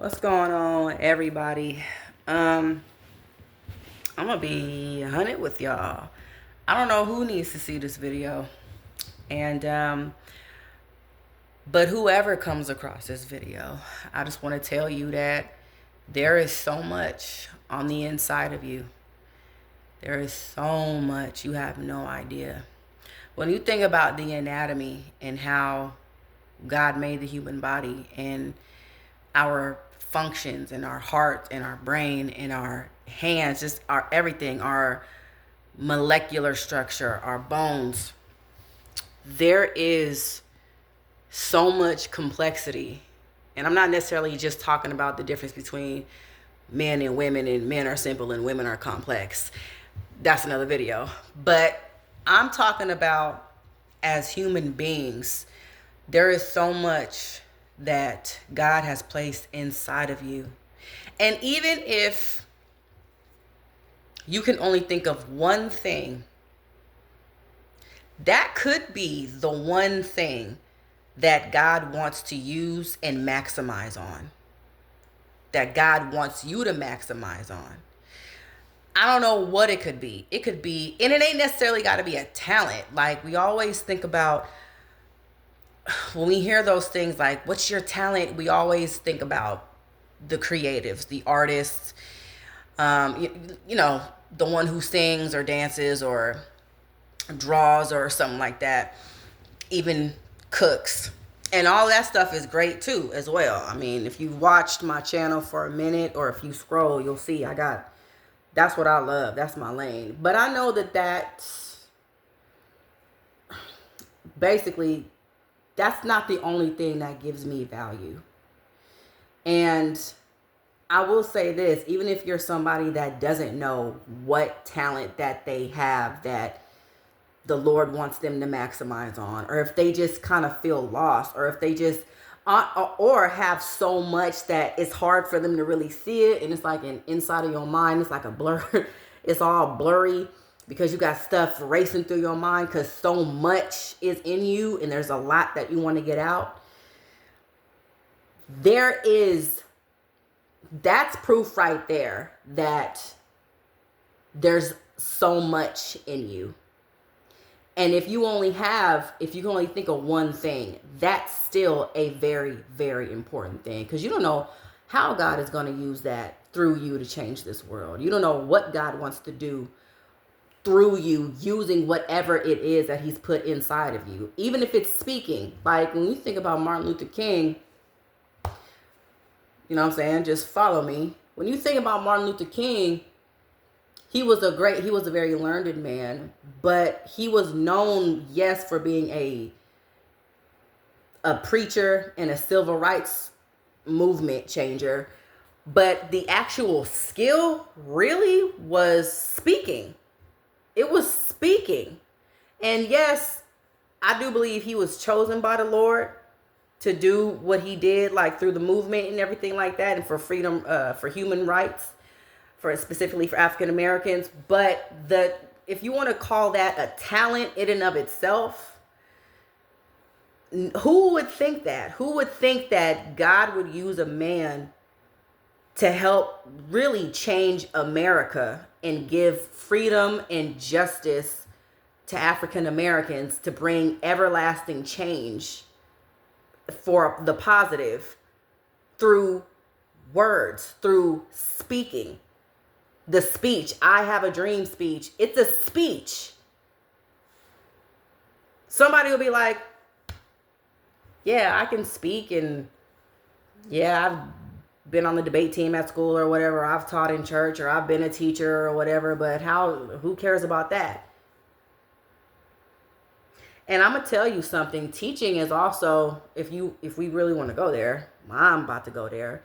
What's going on, everybody? I'm gonna be hunted with y'all. I don't know who needs to see this video, and but whoever comes across this video, I just want to tell you that there is so much on the inside of you. There is so much you have no idea. When you think about the anatomy and how God made the human body and our functions and our heart and our brain and our hands, just our everything, our molecular structure, our bones, there is so much complexity. And I'm not necessarily just talking about the difference between men and men are simple and women are complex. That's another video. But I'm talking about as human beings, there is so much that God has placed inside of you. And even if you can only think of one thing, that could be the one thing that God wants to use and maximize on. That God wants you to maximize on. I don't know what it could be. It could be, and it ain't necessarily got to be a talent. Like we always think about, when we hear those things like, what's your talent? We always think about the creatives, the artists, you know, the one who sings or dances or draws or something like that, even cooks. And all that stuff is great too, as well. I mean, if you watched my channel for a minute or if you scroll, you'll see that's what I love. That's my lane. But I know that's basically, that's not the only thing that gives me value. And I will say this, even if you're somebody that doesn't know what talent that they have that the Lord wants them to maximize on, or if they just kind of feel lost, or if they just or have so much that it's hard for them to really see it, and it's like an inside of your mind, it's like a blur, it's all blurry because you got stuff racing through your mind because so much is in you and there's a lot that you want to get out. That's proof right there that there's so much in you. And if you can only think of one thing, that's still a very, very important thing. Because you don't know how God is going to use that through you to change this world. You don't know what God wants to do through you using whatever it is that he's put inside of you. Even if it's speaking. Like when you think about Martin Luther King, you know what I'm saying? Just follow me. When you think about Martin Luther King, he was a very learned man, but he was known, yes, for being a preacher and a civil rights movement changer. But the actual skill really was speaking. It was speaking. And yes, I do believe he was chosen by the Lord to do what he did, like through the movement and everything like that, and for freedom, for human rights, specifically for African Americans. But if you want to call that a talent in and of itself, who would think that? Who would think that God would use a man to help really change America and give freedom and justice to African Americans, to bring everlasting change for the positive through words, through speaking? The speech, I have a dream speech. It's a speech. Somebody will be like, yeah, I can speak, and yeah, I've been on the debate team at school or whatever. I've taught in church, or I've been a teacher or whatever, but who cares about that? And I'm going to tell you something. Teaching is also, if we really want to go there, I'm about to go there.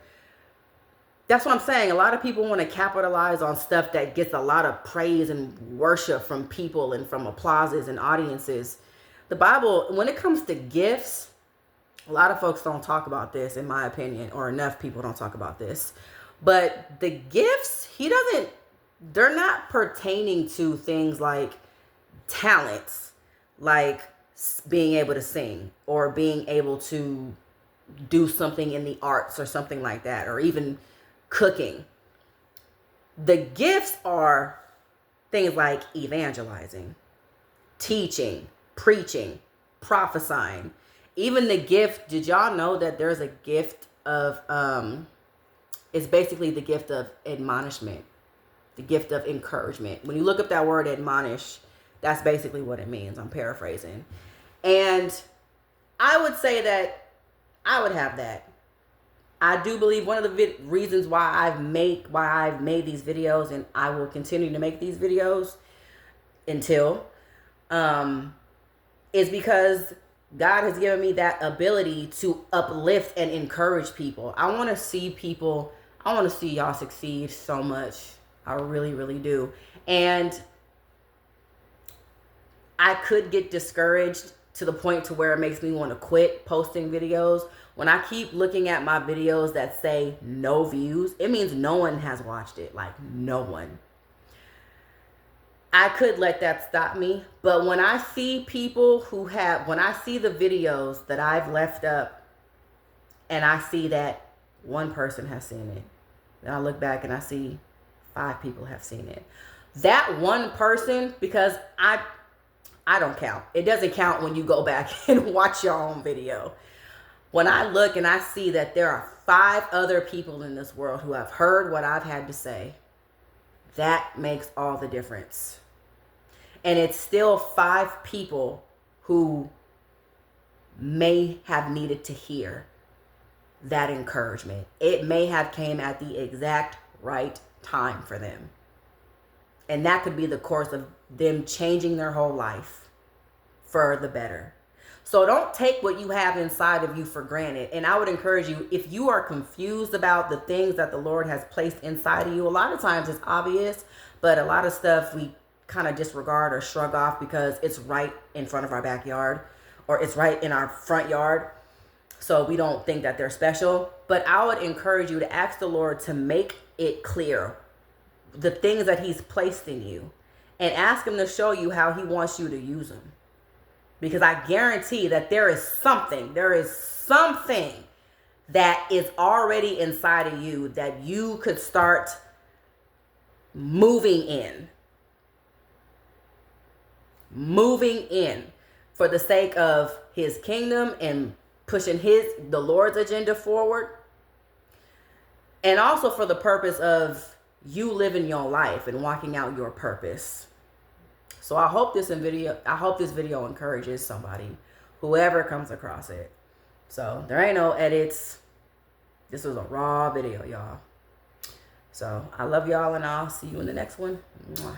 That's what I'm saying. A lot of people want to capitalize on stuff that gets a lot of praise and worship from people and from applauses and audiences. The Bible, when it comes to gifts, a lot of folks don't talk about this, in my opinion, or enough people don't talk about this. But the gifts, they're not pertaining to things like talents, like being able to sing or being able to do something in the arts or something like that, or even cooking. The gifts are things like evangelizing, teaching, preaching, prophesying. Even the gift, did y'all know that there's a gift of, it's basically the gift of admonishment, the gift of encouragement. When you look up that word admonish, that's basically what it means. I'm paraphrasing. And I would say that I would have that. I do believe one of the reasons why I've made these videos, and I will continue to make these videos until, is because God has given me that ability to uplift and encourage people. I want to see people, I want to see y'all succeed so much. I really, really do. And I could get discouraged to the point to where it makes me want to quit posting videos. When I keep looking at my videos that say no views, it means no one has watched it. Like, no one. I could let that stop me. But when I see people who have, when I see the videos that I've left up and I see that one person has seen it, then I look back and I see 5 people have seen it. That one person, because I don't count. It doesn't count when you go back and watch your own video. When I look and I see that there are 5 other people in this world who have heard what I've had to say, that makes all the difference. And it's still 5 people who may have needed to hear that encouragement. It may have came at the exact right time for them. And that could be the course of them changing their whole life for the better. So don't take what you have inside of you for granted. And I would encourage you, if you are confused about the things that the Lord has placed inside of you, a lot of times it's obvious, but a lot of stuff we kind of disregard or shrug off because it's right in front of our backyard or it's right in our front yard. So we don't think that they're special. But I would encourage you to ask the Lord to make it clear the things that he's placed in you and ask him to show you how he wants you to use them. Because I guarantee that there is something that is already inside of you that you could start moving in for the sake of his kingdom and pushing the Lord's agenda forward. And also for the purpose of you living your life and walking out your purpose. So I hope this video encourages somebody, whoever comes across it. So there ain't no edits. This was a raw video, y'all. So I love y'all, and I'll see you in the next one. Mwah.